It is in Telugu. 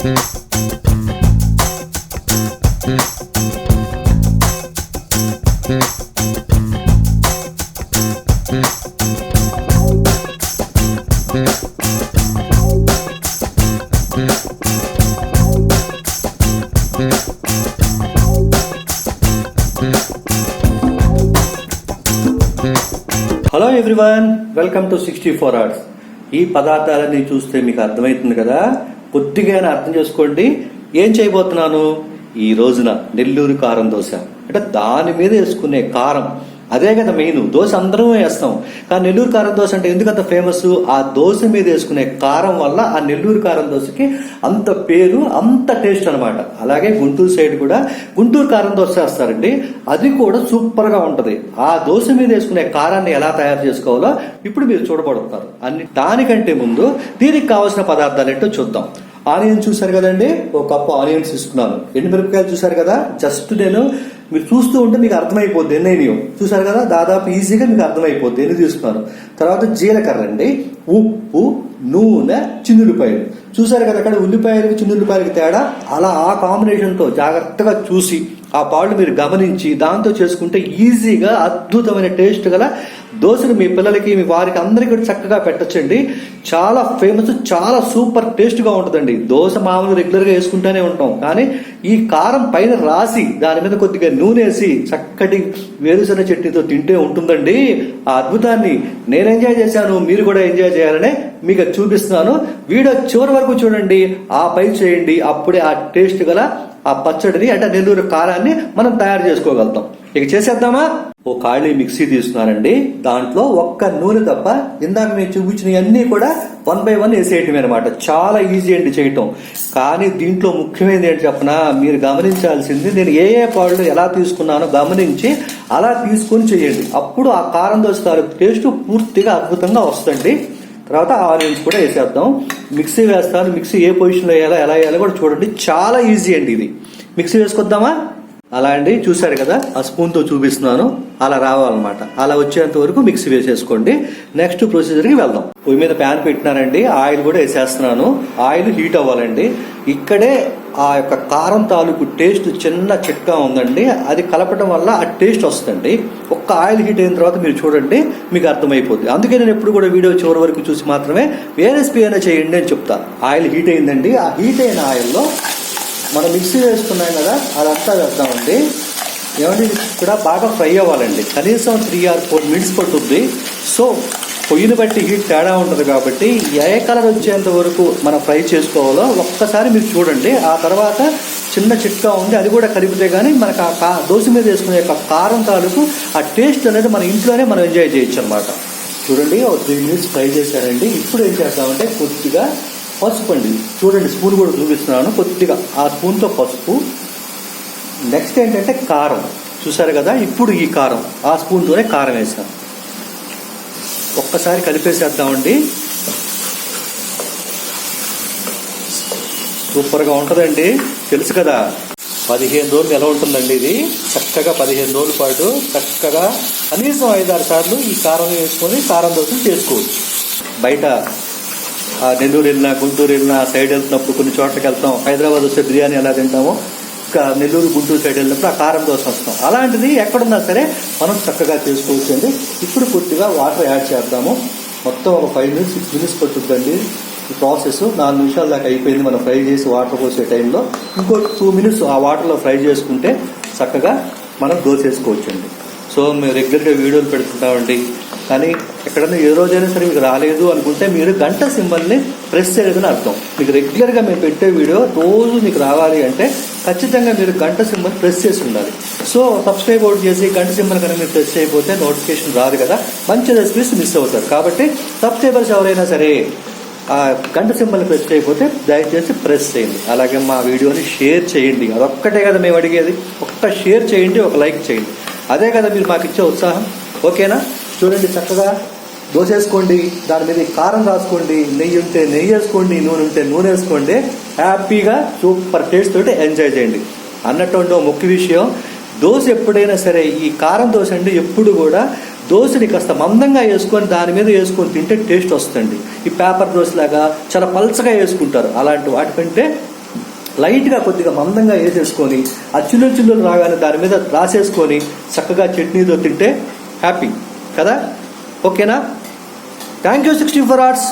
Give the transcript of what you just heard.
Hello everyone, welcome to 64 hours. ఈ పదార్థాలన్నీ చూస్తే మీకు అర్థమవుతుంది కదా, కొద్దిగా అర్థం చేసుకోండి. ఏం చేయబోతున్నాను ఈ రోజున? నెల్లూరు కారం దోశ. అంటే దాని మీద వేసుకునే కారం, అదే కదా మెయిన్. దోశ అందరం వేస్తాం, కానీ నెల్లూరు కారం దోశ అంటే ఎందుకంత ఫేమస్? ఆ దోశ మీద వేసుకునే కారం వల్ల ఆ నెల్లూరు కారం దోశకి అంత పేరు, అంత టేస్ట్ అనమాట. అలాగే గుంటూరు సైడ్ కూడా గుంటూరు కారం దోశ చేస్తారండి, అది కూడా సూపర్ గా ఉంటది. ఆ దోశ మీద వేసుకునే కారాన్ని ఎలా తయారు చేసుకోవాలో ఇప్పుడు మీరు చూడబడుతున్నారు. దానికంటే ముందు దీనికి కావాల్సిన పదార్థాలు ఏంటో చూద్దాం. ఆనియన్ చూసారు కదండి, ఒక కప్పు ఆనియన్స్ తీసుకున్నాను. ఎండుమిరపకాయలు చూసారు కదా, జస్ట్ నేను మీరు చూస్తూ ఉంటే మీకు అర్థమైపోద్ది ఎన్నైనాయో. చూసారు కదా, దాదాపు ఈజీగా మీకు అర్థమైపోద్ది ఎన్ని తీసుకున్నాను. తర్వాత జీలకర్ర అండి, ఉప్పు, నూనె, చిన్నుల్లిపాయలు. చూసారు కదా అక్కడ ఉల్లిపాయలకి చిన్నుల్లిపాయలకి తేడా, అలా ఆ కాంబినేషన్ తో జాగ్రత్తగా చూసి ఆ పాళ్ళు మీరు గమనించి దాంతో చేసుకుంటే ఈజీగా అద్భుతమైన టేస్ట్ గల దోశను మీ పిల్లలకి, మీ వారికి అందరికీ కూడా చక్కగా పెట్టచ్చండి. చాలా ఫేమస్, చాలా సూపర్ టేస్ట్ గా ఉంటుందండి. దోశ మామూలు రెగ్యులర్ గా వేసుకుంటూనే ఉంటాం, కానీ ఈ కారం పైన రాసి దాని మీద కొద్దిగా నూనె వేసి చక్కటి వేరుశనగ చట్నీతో తింటే ఉంటుందండి. ఆ అద్భుతాన్ని నేను ఎంజాయ్ చేశాను, మీరు కూడా ఎంజాయ్ చేయాలనే మీకు చూపిస్తున్నాను. వీడియో చివరి వరకు చూడండి, ఆ పై చేయండి. అప్పుడే ఆ టేస్ట్ గల ఆ పచ్చడిని, అంటే నెల్లూరు కారాన్ని మనం తయారు చేసుకోగలుగుతాం. ఇక చేసేద్దామా? ఓ ఖాళీ మిక్సీ తీసుకున్నానండి. దాంట్లో ఒక్క నూనె తప్ప ఇందాక మేము చూపించినవన్నీ కూడా 1 by 1 వేసేయటమే అనమాట. చాలా ఈజీ అండి చేయటం. కానీ దీంట్లో ముఖ్యమైనది ఏంటి చెప్పనా, మీరు గమనించాల్సింది, నేను ఏ పాళ్ళు ఎలా తీసుకున్నానో గమనించి అలా తీసుకొని చేయండి. అప్పుడు ఆ కారం దోశ టేస్ట్ పూర్తిగా అద్భుతంగా వస్తుంది. తర్వాత ఆనియన్స్ కూడా వేసేద్దాం. మిక్సీ వేస్తాను. మిక్సీ ఏ పొజిషన్లో వేయాలో, ఎలా వేయాలో కూడా చూడండి. చాలా ఈజీ అండి ఇది. మిక్సీ వేసుకొద్దామా? అలా అండి, చూసారు కదా, ఆ స్పూన్తో చూపిస్తున్నాను. అలా రావాలన్నమాట. అలా వచ్చేంత వరకు మిక్సీ వేసేసుకోండి. నెక్స్ట్ ప్రొసీజర్కి వెళ్దాం. పొయ్యి మీద ప్యాన్ పెట్టినారండి, ఆయిల్ కూడా వేసేస్తున్నాను. ఆయిల్ హీట్ అవ్వాలండి. ఇక్కడే ఆ యొక్క కారం తాలూకు టేస్ట్ చిన్న చిట్కా ఉందండి, అది కలపడం వల్ల ఆ టేస్ట్ వస్తుందండి. ఒక్క ఆయిల్ హీట్ అయిన తర్వాత మీరు చూడండి, మీకు అర్థమైపోతుంది. అందుకే నేను ఎప్పుడు కూడా వీడియో చివరి వరకు చూసి మాత్రమే ఏ రెసిపీ అయినా చేయండి అని చెప్తా. ఆయిల్ హీట్ అయిందండి. ఆ హీట్ అయిన ఆయిల్లో మనం మిక్సీ వేసుకున్నాం కదా, అదంతా వేద్దామండి. ఏమంటే ఇక్కడ బాగా ఫ్రై అవ్వాలండి. కనీసం 3 or 4 minutes పట్టుద్ది. సో పొయ్యిని బట్టి హీట్ తేడా ఉంటుంది కాబట్టి ఏ కలర్ వచ్చేంత వరకు మనం ఫ్రై చేసుకోవాలో ఒక్కసారి మీరు చూడండి. ఆ తర్వాత చిన్న చిట్కా ఉంది, అది కూడా కలిపితే కానీ మనకు ఆ దోశ మీద వేసుకునే యొక్క కారం తాలూకు ఆ టేస్ట్ అనేది మన ఇంట్లోనే మనం ఎంజాయ్ చేయొచ్చు అనమాట. చూడండి, ఒక 3 minutes ఫ్రై చేశారండి. ఇప్పుడు ఏం చేద్దామంటే కొద్దిగా పసుపు అండి. చూడండి, స్పూన్ కూడా చూపిస్తున్నాను. కొద్దిగా ఆ స్పూన్తో పసుపు. నెక్స్ట్ ఏంటంటే కారం. చూసారు కదా, ఇప్పుడు ఈ కారం ఆ స్పూన్తోనే కారం వేసాను. ఒక్కసారి కలిపేసేద్దామండి. సూపర్గా ఉంటుందండి. తెలుసు కదా, 15 రోజులు ఎలా ఉంటుందండి ఇది. చక్కగా 15 రోజుల పాటు చక్కగా కనీసం 5-6 సార్లు ఈ కారం వేసుకొని కారం దోశలు చేసుకోవచ్చు. బయట నెల్లూరు వెళ్ళినా, గుంటూరు వెళ్ళినా, సైడ్ వెళ్తున్నప్పుడు కొన్ని చోట్లకి వెళ్తాం. హైదరాబాద్ వస్తే బిర్యానీ ఎలా తింటామో, ఇంకా నెల్లూరు, గుంటూరు సైడ్ వెళ్ళినప్పుడు ఆ కారం దోశ వస్తాం. అలాంటిది ఎక్కడున్నా సరే మనం చక్కగా చేసుకోవచ్చు అండి. ఇప్పుడు కొద్దిగా వాటర్ యాడ్ చేద్దాము. మొత్తం ఒక 5 minutes 6 minutes పట్టుద్దండి ఈ ప్రాసెస్. 4 నిమిషాల దాకా అయిపోయింది మనం ఫ్రై చేసి వాటర్ పోసే టైంలో. ఇంకో 2 minutes ఆ వాటర్లో ఫ్రై చేసుకుంటే చక్కగా మనం దోశ వేసుకోవచ్చు అండి. సో మేము రెగ్యులర్గా వీడియోలు పెడుతుంటామండి, కానీ ఎక్కడన్నా ఏ రోజైనా సరే మీకు రాలేదు అనుకుంటే మీరు గంట సింబల్ని ప్రెస్ చేయలేదని అర్థం. మీకు రెగ్యులర్గా మేము పెట్టే వీడియో రోజు మీకు రావాలి అంటే ఖచ్చితంగా మీరు గంట సింబల్ ప్రెస్ చేసి ఉండాలి. సో సబ్స్క్రైబ్ అవుట్ చేసి గంట సింబల్ కనుక మీరు ప్రెస్ చేయకపోతే నోటిఫికేషన్ రాదు కదా, మంచి రెసిపీస్ మిస్ అవుతారు. కాబట్టి సబ్స్క్రైబర్స్ ఎవరైనా సరే ఆ గంట సింబల్ని ప్రెస్ చేయకపోతే దయచేసి ప్రెస్ చేయండి. అలాగే మా వీడియోని షేర్ చేయండి. అదొక్కటే కదా మేము అడిగేది. ఒక్క షేర్ చేయండి, ఒక లైక్ చేయండి. అదే కదా మీరు మాకు ఇచ్చే ఉత్సాహం. ఓకేనా? చూడండి, చక్కగా దోశ వేసుకోండి, దాని మీద కారం రాసుకోండి, నెయ్యి ఉంటే నెయ్యి వేసుకోండి, నూనె ఉంటే నూనె వేసుకోండి. హ్యాపీగా సూపర్ టేస్ట్ తోటి ఎంజాయ్ చేయండి. అన్నట్టు ముఖ్య విషయం, దోశ ఎప్పుడైనా సరే ఈ కారం దోశ అండి ఎప్పుడు కూడా దోశని కాస్త మందంగా వేసుకొని దాని మీద వేసుకొని తింటే టేస్ట్ వస్తుంది. ఈ పేపర్ దోశ లాగా చాలా పల్చగా వేసుకుంటారు. అలాంటి వాటికంటే లైట్గా కొద్దిగా మందంగా వేసేసుకొని ఆ చిల్లులు రాగానే దాని మీద రాసేసుకొని చక్కగా చట్నీతో తింటే హ్యాపీ కదా. ఓకేనా? Thank you 64 Arts.